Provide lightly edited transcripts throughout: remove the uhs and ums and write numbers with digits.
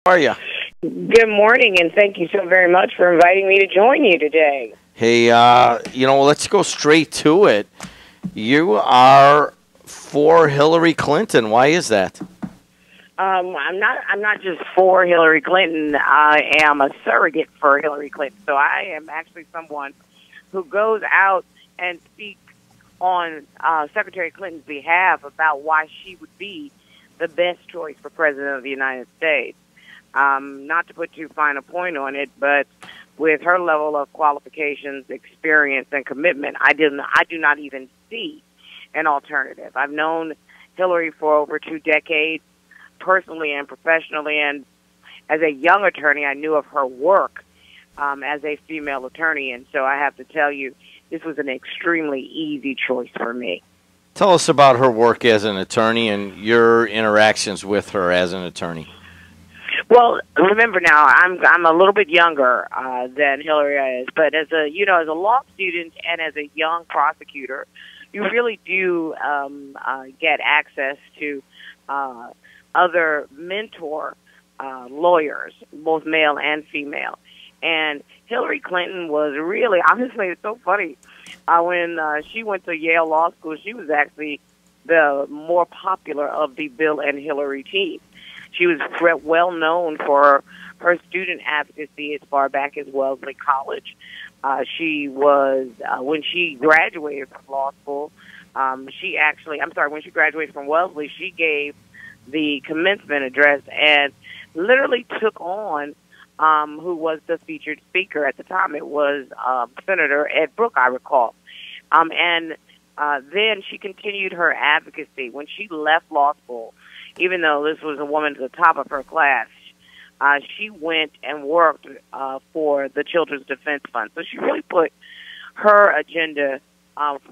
How are you? Good morning, and thank you so very much for inviting me to join you today. Hey, let's go straight to it. You are for Hillary Clinton. Why is that? I'm not. I'm not just for Hillary Clinton. I am a surrogate for Hillary Clinton. So I am actually someone who goes out and speaks on Secretary Clinton's behalf about why she would be the best choice for President of the United States. Not to put too fine a point on it, but with her level of qualifications, experience, and commitment, I do not even see an alternative. I've known Hillary for over 2 decades, personally and professionally, and as a young attorney, I knew of her work as a female attorney, and so I have to tell you, this was an extremely easy choice for me. Tell us about her work as an attorney and your interactions with her as an attorney. Well, remember now, I'm a little bit younger than Hillary is, but as a as a law student and as a young prosecutor, you really do get access to other mentor lawyers, both male and female. And Hillary Clinton was really, honestly, it's so funny. When she went to Yale Law School, she was actually the more popular of the Bill and Hillary team. She was well known for her student advocacy as far back as Wellesley College. She was, when she graduated from law school, when she graduated from Wellesley, she gave the commencement address and literally took on who was the featured speaker at the time. It was Senator Ed Brooke, I recall. And then she continued her advocacy. When she left law school, even though this was a woman at the top of her class, she went and worked for the Children's Defense Fund. So she really put her agenda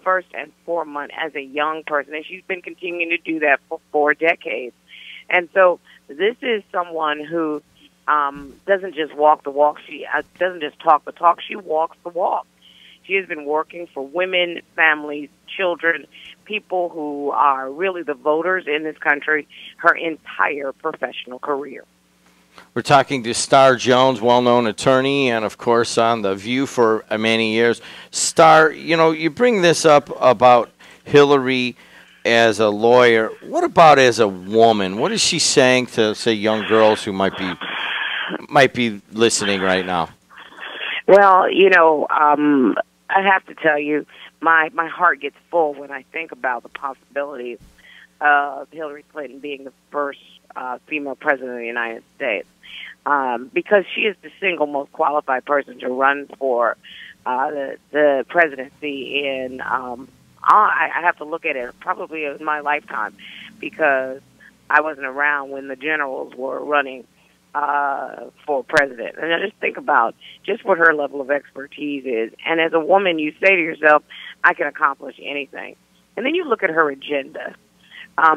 first and foremost as a young person, and she's been continuing to do that for 4 decades. And so this is someone who doesn't just walk the walk. She doesn't just talk the talk. She walks the walk. She has been working for women, families, children, people who are really the voters in this country her entire professional career. We're talking to Star Jones, well-known attorney, and of course on The View for many years. Star, you bring this up about Hillary as a lawyer. What about as a woman? What is she saying to, say, young girls who might be listening right now? Well, I have to tell you, my heart gets full when I think about the possibilities of Hillary Clinton being the first female president of the United States, because she is the single most qualified person to run for the presidency in, I have to look at it probably in my lifetime, because I wasn't around when the generals were running for president. And I just think about just what her level of expertise is. And as a woman, you say to yourself, I can accomplish anything. And then you look at her agenda.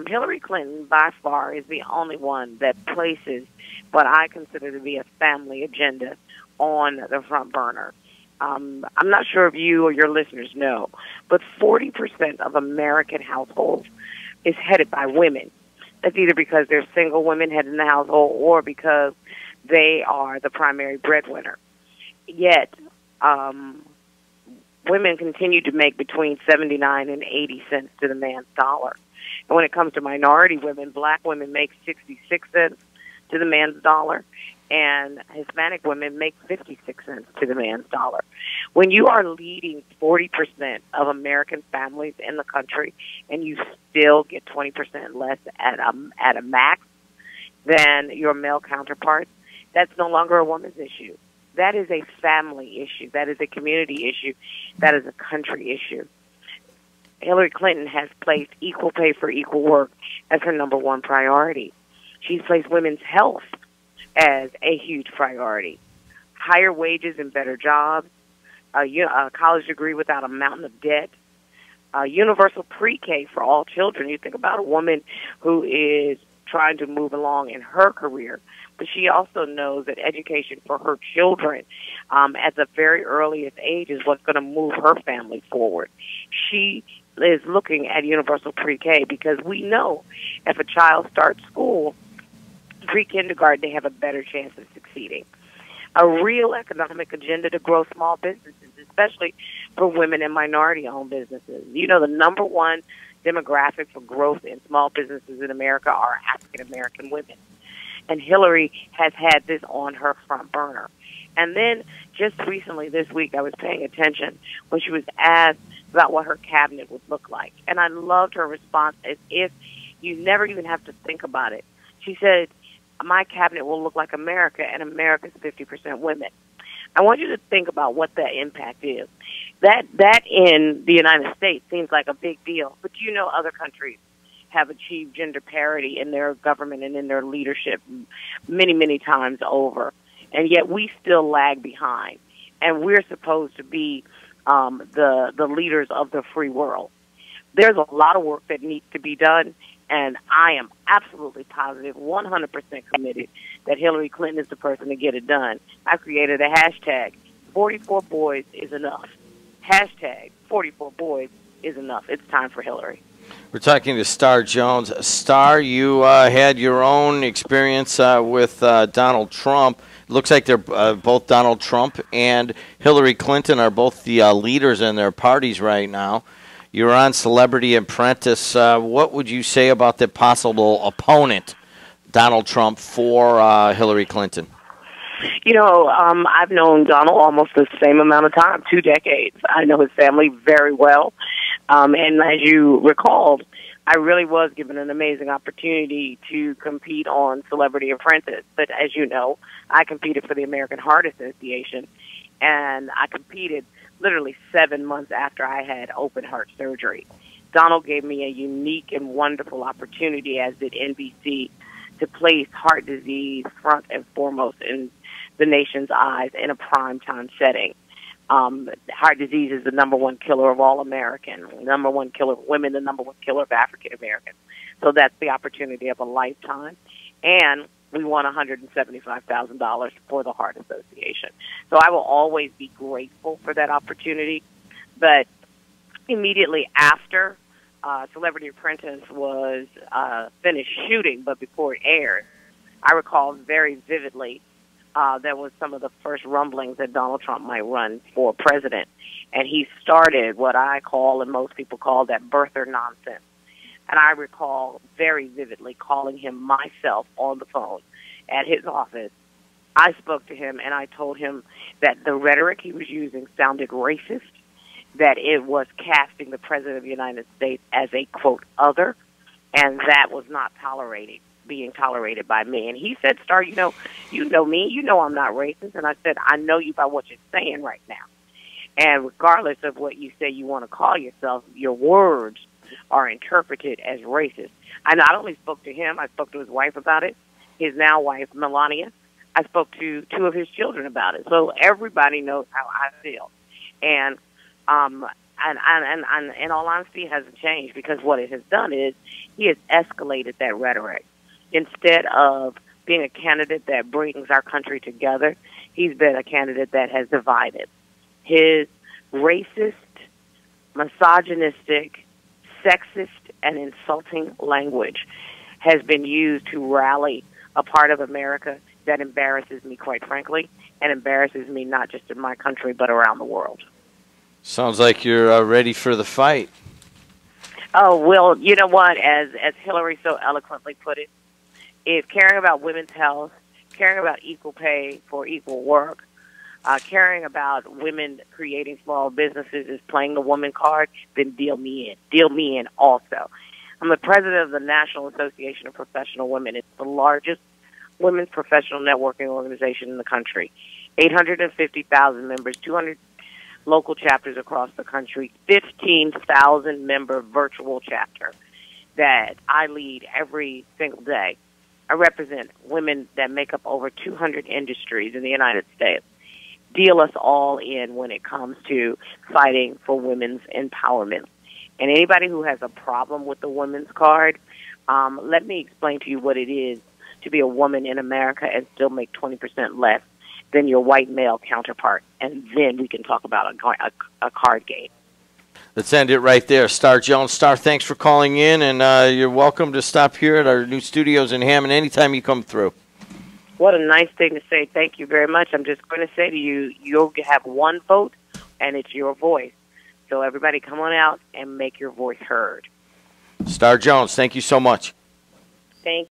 Hillary Clinton, by far, is the only one that places what I consider to be a family agenda on the front burner. I'm not sure if you or your listeners know, but 40% of American households is headed by women. That's either because they're single women heading the household or because they are the primary breadwinner. Yet, women continue to make between 79 and 80 cents to the man's dollar. And when it comes to minority women, black women make 66 cents to the man's dollar, and Hispanic women make 56 cents to the man's dollar. When you are leading 40% of American families in the country and you still get 20% less at a max than your male counterparts, that's no longer a woman's issue. That is a family issue. That is a community issue. That is a country issue. Hillary Clinton has placed equal pay for equal work as her #1 priority. She's placed women's health as a huge priority. Higher wages and better jobs, a college degree without a mountain of debt, universal pre-K for all children. You think about a woman who is trying to move along in her career, but she also knows that education for her children at the very earliest age is what's going to move her family forward. She is looking at universal pre-K because we know if a child starts school pre-kindergarten, they have a better chance of succeeding. A real economic agenda to grow small businesses, especially for women and minority-owned businesses. You know, the number one demographic for growth in small businesses in America are African-American women. And Hillary has had this on her front burner. And then just recently this week, I was paying attention when she was asked about what her cabinet would look like. And I loved her response as if you never even have to think about it. She said, my cabinet will look like America, and America's 50% women. I want you to think about what that impact is. That in the United States seems like a big deal, but you know other countries have achieved gender parity in their government and in their leadership many, many times over, and yet we still lag behind. And we're supposed to be the leaders of the free world. There's a lot of work that needs to be done, and I am absolutely positive, 100% committed, that Hillary Clinton is the person to get it done. I created a hashtag, 44 boys is enough. Hashtag 44 boys is enough. It's time for Hillary. We're talking to Star Jones. Star, you had your own experience with Donald Trump. It looks like they're both Donald Trump and Hillary Clinton are both the leaders in their parties right now. You're on Celebrity Apprentice. What would you say about the possible opponent, Donald Trump, for Hillary Clinton? You know, I've known Donald almost the same amount of time, 2 decades. I know his family very well. And as you recalled, I really was given an amazing opportunity to compete on Celebrity Apprentice. But as you know, I competed for the American Heart Association, and I competed literally 7 months after I had open heart surgery. Donald gave me a unique and wonderful opportunity, as did NBC, to place heart disease front and foremost in the nation's eyes in a primetime setting. Heart disease is the number one killer of all Americans, number one killer of women, the number one killer of African Americans. So that's the opportunity of a lifetime. And we won $175,000 for the Heart Association. So I will always be grateful for that opportunity. But immediately after Celebrity Apprentice was finished shooting, but before it aired, I recall very vividly there was some of the first rumblings that Donald Trump might run for president. And he started what I call, and most people call, that birther nonsense. And I recall very vividly calling him myself on the phone at his office. I spoke to him, and I told him that the rhetoric he was using sounded racist, that it was casting the President of the United States as a, quote, other, and that was not being tolerated by me. And he said, Star, you know me, you know I'm not racist. And I said, I know you by what you're saying right now. And regardless of what you say you want to call yourself, your words are interpreted as racist. I not only spoke to him, I spoke to his wife about it, his now wife, Melania. I spoke to 2 of his children about it. So everybody knows how I feel. And in all honesty, it hasn't changed, because what it has done is he has escalated that rhetoric. Instead of being a candidate that brings our country together, he's been a candidate that has divided. His racist, misogynistic, sexist, and insulting language has been used to rally a part of America that embarrasses me, quite frankly, and embarrasses me not just in my country but around the world. Sounds like you're ready for the fight. Oh, well, you know what? As Hillary so eloquently put it, if caring about women's health, caring about equal pay for equal work, caring about women creating small businesses is playing the woman card, then deal me in. Deal me in also. I'm the president of the National Association of Professional Women. It's the largest women's professional networking organization in the country. 850,000 members, 200 local chapters across the country, 15,000 member virtual chapter that I lead every single day. I represent women that make up over 200 industries in the United States. Deal us all in when it comes to fighting for women's empowerment. And anybody who has a problem with the women's card, let me explain to you what it is to be a woman in America and still make 20% less than your white male counterpart. And then we can talk about a card game. Let's end it right there. Star Jones. Star, thanks for calling in, and you're welcome to stop here at our new studios in Hammond anytime you come through. What a nice thing to say. Thank you very much. I'm just going to say to you, you'll have one vote, and it's your voice. So everybody come on out and make your voice heard. Star Jones, thank you so much. Thank